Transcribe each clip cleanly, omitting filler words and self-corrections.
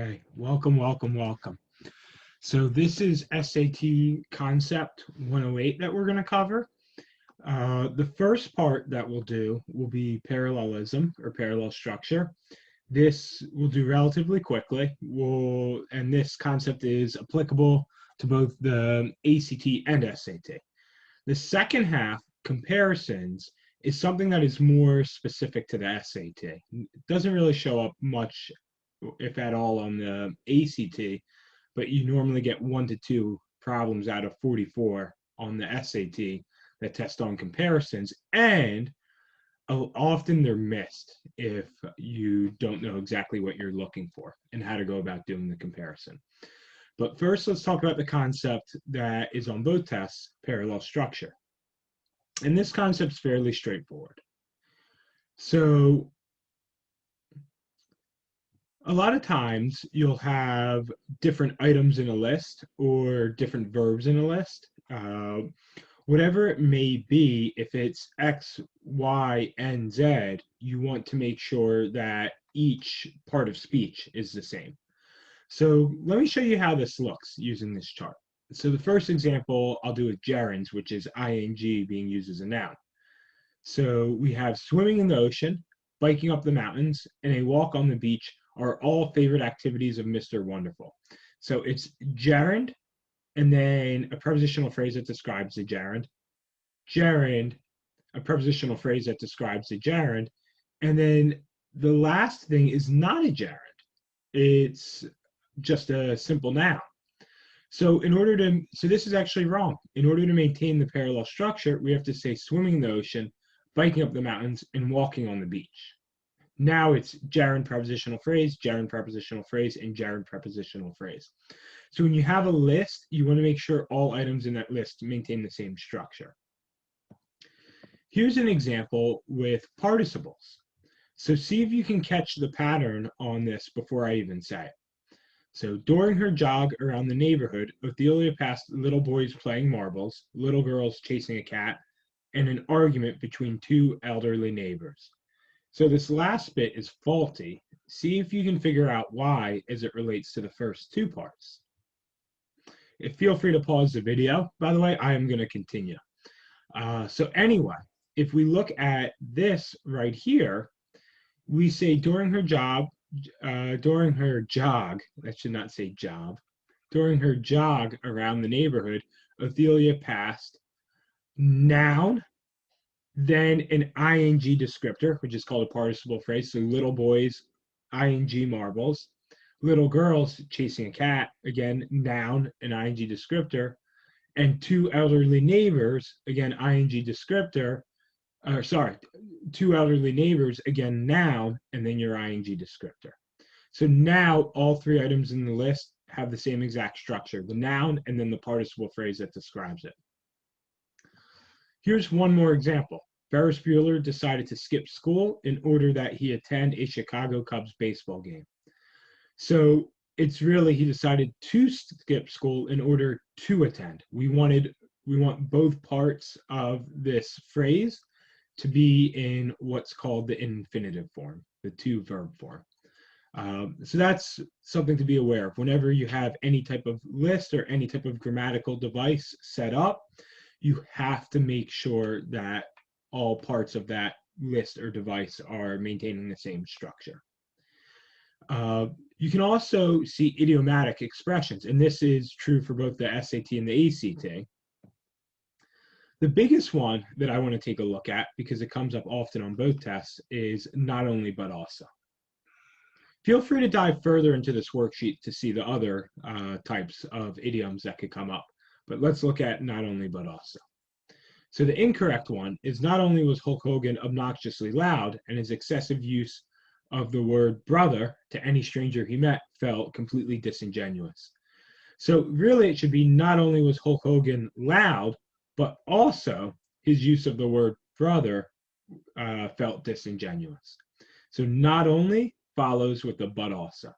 Okay, welcome, welcome, welcome. So this is SAT Concept 108 that we're going to cover. The first part that we'll do will be parallelism or parallel structure. This we'll do relatively quickly. And this concept is applicable to both the ACT and SAT. The second half, comparisons, is something that is more specific to the SAT. It doesn't really show up much, if at all, on the ACT, but you normally get 1 to 2 problems out of 44 on the SAT that test on comparisons, and often they're missed if you don't know exactly what you're looking for and how to go about doing the comparison. But first, let's talk about the concept that is on both tests, parallel structure. And this concept is fairly straightforward. So a lot of times you'll have different items in a list or different verbs in a list. Whatever it may be, if it's X, Y, and Z, you want to make sure that each part of speech is the same. So let me show you how this looks using this chart. So the first example I'll do with gerunds, which is ing being used as a noun. So we have swimming in the ocean, biking up the mountains, and a walk on the beach are all favorite activities of Mr. Wonderful. So it's gerund, and then a prepositional phrase that describes the gerund, a prepositional phrase that describes the gerund, and then the last thing is not a gerund. It's just a simple noun. So this is actually wrong. In order to maintain the parallel structure, we have to say swimming in the ocean, biking up the mountains, and walking on the beach. Now it's gerund prepositional phrase, and gerund prepositional phrase. So when you have a list, you want to make sure all items in that list maintain the same structure. Here's an example with participles. So see if you can catch the pattern on this before I even say it. So during her jog around the neighborhood, Ophelia passed little boys playing marbles, little girls chasing a cat, and an argument between two elderly neighbors. So this last bit is faulty. See if you can figure out why as it relates to the first two parts. Feel free to pause the video. By the way, I am going to continue. So anyway, if we look at this right here, we say during her jog, that should not say job, during her jog around the neighborhood, Ophelia passed noun, then an ing descriptor, which is called a participle phrase. So little boys, ing marbles, little girls chasing a cat, again, noun, an ing descriptor, and two elderly neighbors, again, ing descriptor, two elderly neighbors, again, noun, and then your ing descriptor. So now all three items in the list have the same exact structure, the noun and then the participle phrase that describes it. Here's one more example. Ferris Bueller decided to skip school in order that he attend a Chicago Cubs baseball game. So it's really he decided to skip school in order to attend. We want both parts of this phrase to be in what's called the infinitive form, the to verb form. So that's something to be aware of. Whenever you have any type of list or any type of grammatical device set up, you have to make sure that all parts of that list or device are maintaining the same structure. You can also see idiomatic expressions, and this is true for both the SAT and the ACT. The biggest one that I want to take a look at, because it comes up often on both tests, is not only but also. Feel free to dive further into this worksheet to see the other types of idioms that could come up, but let's look at not only but also. So the incorrect one is not only was Hulk Hogan obnoxiously loud, and his excessive use of the word brother to any stranger he met felt completely disingenuous. So really it should be not only was Hulk Hogan loud, but also his use of the word brother felt disingenuous. So not only follows with the but also.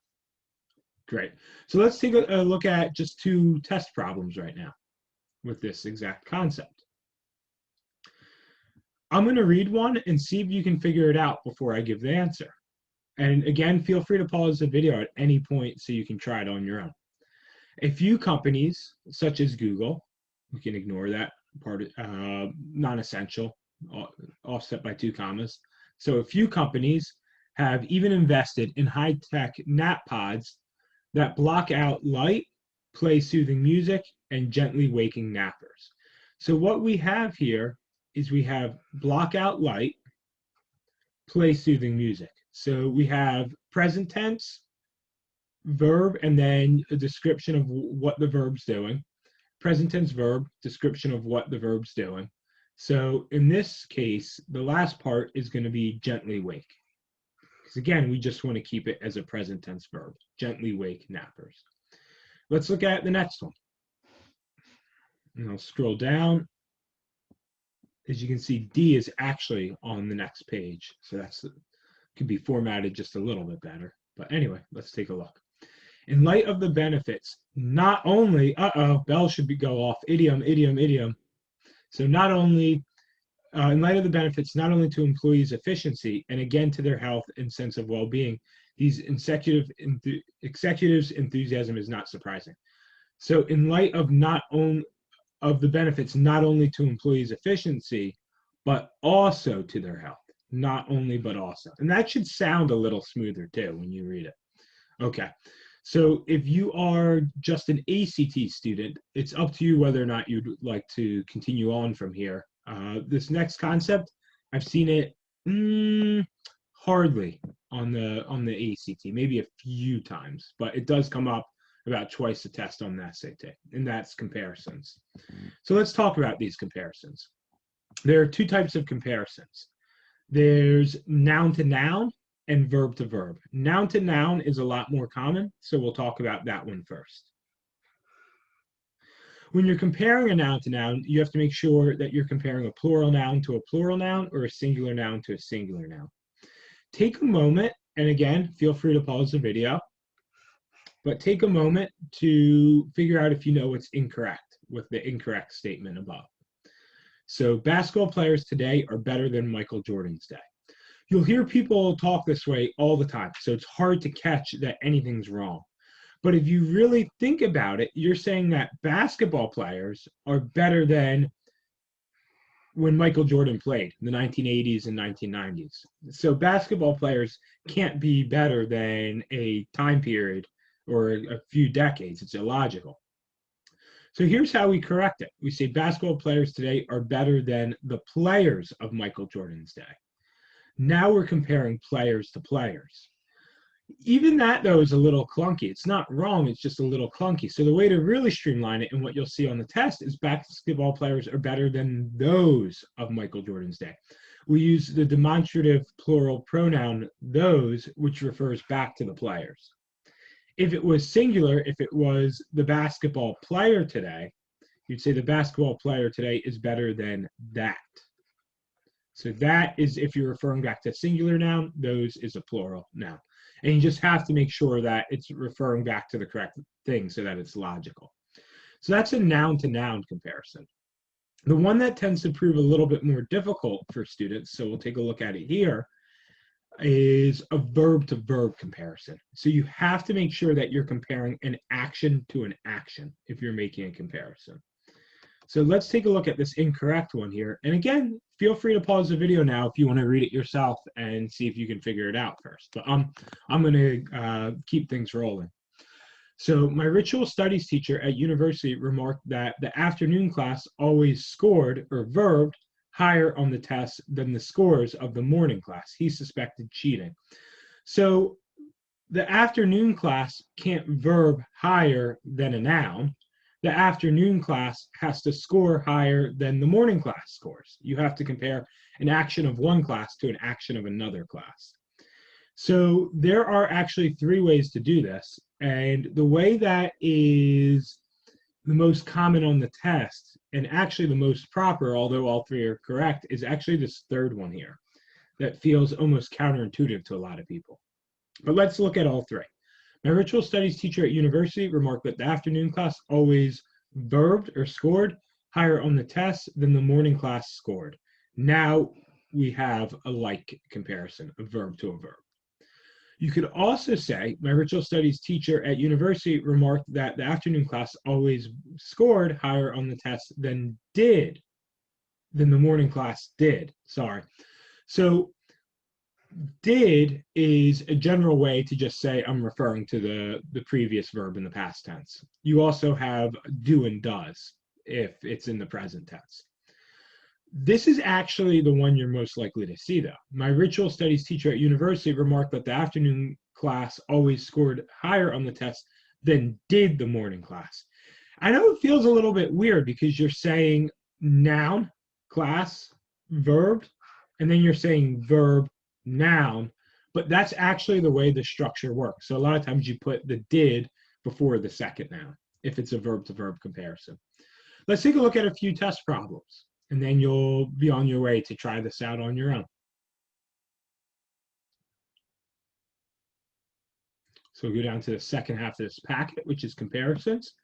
Great. So let's take a look at just two test problems right now with this exact concept. I'm going to read one and see if you can figure it out before I give the answer. And again, feel free to pause the video at any point so you can try it on your own. A few companies, such as Google, we can ignore that part, non-essential, offset by 2 commas. So a few companies have even invested in high-tech nap pods that block out light, play soothing music, and gently waking nappers. So what we have here is we have block out light, play soothing music. So we have present tense, verb, and then a description of what the verb's doing. Present tense verb, description of what the verb's doing. So in this case, the last part is going to be gently wake. Because again, we just want to keep it as a present tense verb, gently wake nappers. Let's look at the next one. And I'll scroll down. As you can see, D is actually on the next page. So that's could be formatted just a little bit better. But anyway, let's take a look. In light of the benefits, not only, bell should go off, idiom, idiom, idiom. So not only, in light of the benefits, not only to employees' efficiency, and again to their health and sense of well-being, these executives' enthusiasm is not surprising. So in light of the benefits, not only to employees' efficiency, but also to their health. Not only, but also. And that should sound a little smoother too when you read it. Okay. So if you are just an ACT student, it's up to you whether or not you'd like to continue on from here. This next concept, I've seen it hardly on the ACT, maybe a few times, but it does come up about twice a test on the SAT, and that's comparisons. So let's talk about these comparisons. There are 2 types of comparisons. There's noun to noun and verb to verb. Noun to noun is a lot more common, so we'll talk about that one first. When you're comparing a noun to noun, you have to make sure that you're comparing a plural noun to a plural noun or a singular noun to a singular noun. Take a moment, and again, feel free to pause the video, but take a moment to figure out if you know what's incorrect with the incorrect statement above. So basketball players today are better than Michael Jordan's day. You'll hear people talk this way all the time, so it's hard to catch that anything's wrong. But if you really think about it, you're saying that basketball players are better than when Michael Jordan played in the 1980s and 1990s. So basketball players can't be better than a time period or a few decades. It's illogical. So here's how we correct it. We say basketball players today are better than the players of Michael Jordan's day. Now we're comparing players to players. Even that, though, is a little clunky. It's not wrong, it's just a little clunky. So the way to really streamline it, and what you'll see on the test, is basketball players are better than those of Michael Jordan's day. We use the demonstrative plural pronoun those, which refers back to the players. If it was singular, if it was the basketball player today, you'd say the basketball player today is better than that. So that is if you're referring back to a singular noun, those is a plural noun. And you just have to make sure that it's referring back to the correct thing so that it's logical. So that's a noun to noun comparison. The one that tends to prove a little bit more difficult for students, so we'll take a look at it here, is a verb to verb comparison. So you have to make sure that you're comparing an action to an action if you're making a comparison. So let's take a look at this incorrect one here. And again, feel free to pause the video now if you want to read it yourself and see if you can figure it out first. But I'm going to keep things rolling. So my ritual studies teacher at university remarked that the afternoon class always scored, or verbed, higher on the test than the scores of the morning class. He suspected cheating. So the afternoon class can't verb higher than a noun. The afternoon class has to score higher than the morning class scores. You have to compare an action of one class to an action of another class. So there are actually 3 ways to do this. And the way that is the most common on the test, and actually the most proper, although all 3 are correct, is actually this third one here that feels almost counterintuitive to a lot of people. But let's look at all 3. My ritual studies teacher at university remarked that the afternoon class always verbed or scored higher on the test than the morning class scored. Now we have a like comparison, a verb to a verb. You could also say, my ritual studies teacher at university remarked that the afternoon class always scored higher on the test than the morning class did. Sorry. So did is a general way to just say I'm referring to the previous verb in the past tense. You also have do and does if it's in the present tense. This is actually the one you're most likely to see, though. My ritual studies teacher at university remarked that the afternoon class always scored higher on the test than did the morning class. I know it feels a little bit weird because you're saying noun, class, verb, and then you're saying verb, noun, but that's actually the way the structure works. So a lot of times you put the did before the second noun if it's a verb to verb comparison. Let's take a look at a few test problems, and then you'll be on your way to try this out on your own. So we'll go down to the second half of this packet, which is comparisons.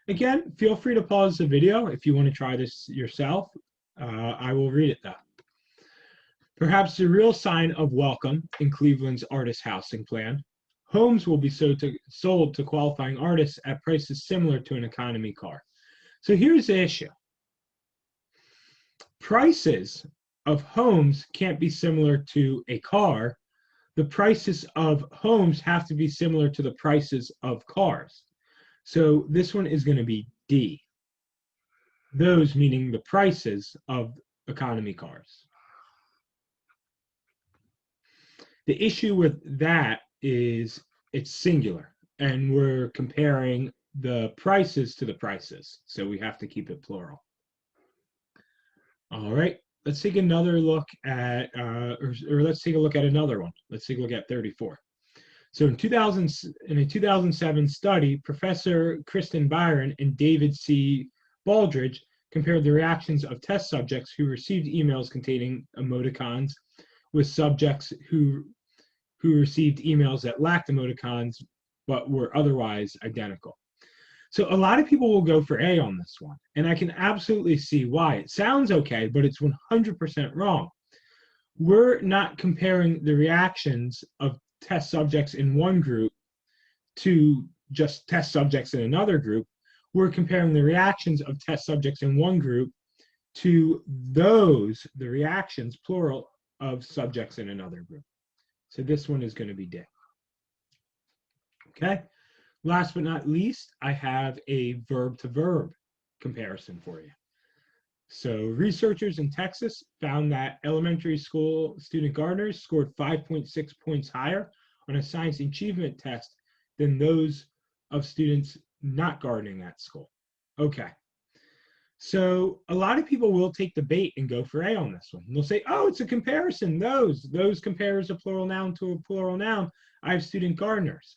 Again, feel free to pause the video if you want to try this yourself. I will read it though. Perhaps the real sign of welcome in Cleveland's artist housing plan, homes will be sold to qualifying artists at prices similar to an economy car. So here's the issue. Prices of homes can't be similar to a car. The prices of homes have to be similar to the prices of cars. So this one is going to be D. Those meaning the prices of economy cars. The issue with that is it's singular, and we're comparing the prices to the prices, so we have to keep it plural. All right, let's take another look at, or let's take a look at another one. Let's take a look at 34. So in a 2007 study, Professor Kristen Byron and David C. Baldridge compared the reactions of test subjects who received emails containing emoticons with subjects who received emails that lacked emoticons but were otherwise identical. So a lot of people will go for A on this one, and I can absolutely see why. It sounds okay, but it's 100% wrong. We're not comparing the reactions of test subjects in one group to just test subjects in another group. We're comparing the reactions of test subjects in one group to the reactions, plural, of subjects in another group. So this one is going to be D. Okay. Last but not least, I have a verb to verb comparison for you. So researchers in Texas found that elementary school student gardeners scored 5.6 points higher on a science achievement test than those of students not gardening at school. Okay. So a lot of people will take the bait and go for A on this one. They'll say, oh, it's a comparison. Those compares a plural noun to a plural noun. I have student gardeners.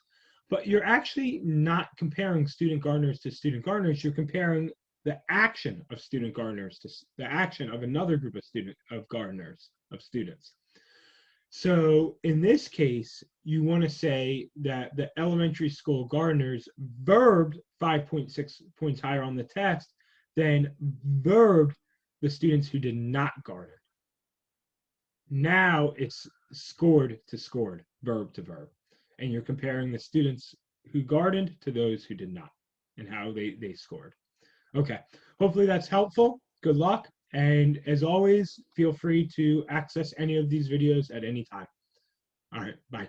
But you're actually not comparing student gardeners to student gardeners. You're comparing the action of student gardeners to the action of another group of students. So in this case, you want to say that the elementary school gardeners verbed 5.6 points higher on the test than verbed the students who did not garden. Now it's scored to scored, verb to verb. And you're comparing the students who gardened to those who did not and how they scored. Okay, hopefully that's helpful. Good luck. And as always, feel free to access any of these videos at any time. All right, bye.